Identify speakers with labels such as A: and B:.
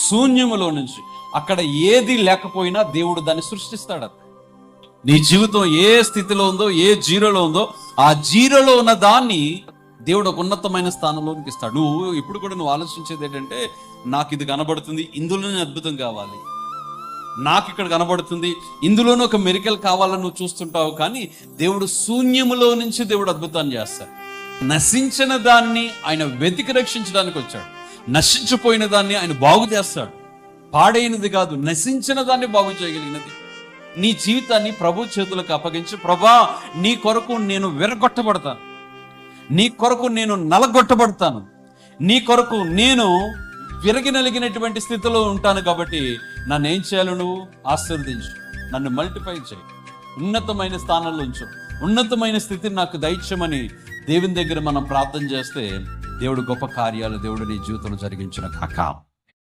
A: శూన్యములో నుంచి, అక్కడ ఏది లేకపోయినా దేవుడు దాన్ని సృష్టిస్తాడు. నీ జీవితం ఏ స్థితిలో ఉందో, ఏ జీరోలో ఉందో, ఆ జీరోలో ఉన్న దాన్ని దేవుడు ఒక ఉన్నతమైన స్థానంలోనికి ఇస్తాడు. నువ్వు ఇప్పుడు కూడా నువ్వు ఆలోచించేది ఏంటంటే, నాకు ఇది కనబడుతుంది, ఇందులోనే అద్భుతం కావాలి, నాకు ఇక్కడ కనబడుతుంది, ఇందులోనే ఒక మెరికల్ కావాలని నువ్వు చూస్తుంటావు. కానీ దేవుడు శూన్యములో నుంచి దేవుడు అద్భుతాన్ని చేస్తాడు. నశించిన దాన్ని ఆయన వెతికి రక్షించడానికి వచ్చాడు. నశించిపోయిన దాన్ని ఆయన బాగు చేస్తాడు. పాడైనది కాదు, నశించిన దాన్ని బాగు చేయగలిగినది. నీ జీవితాన్ని ప్రభు చేతులకు అప్పగించి, ప్రభా నీ కొరకు నేను విరగొట్టబడతాను, నీ కొరకు నేను నలగొట్టబడతాను, నీ కొరకు నేను విరగి నలిగినటువంటి స్థితిలో ఉంటాను. కాబట్టి నన్ను ఏం చేయాలి? నువ్వు ఆశీర్వదించు, నన్ను మల్టిఫై చేయి, ఉన్నతమైన స్థానంలో ఉంచు, ఉన్నతమైన స్థితిని నాకు దయచేయమని దేవుని దగ్గర మనం ప్రార్థన చేస్తే దేవుడు గొప్ప కార్యాలు దేవుడు నీ జీవితంలో జరిగించిన కాక.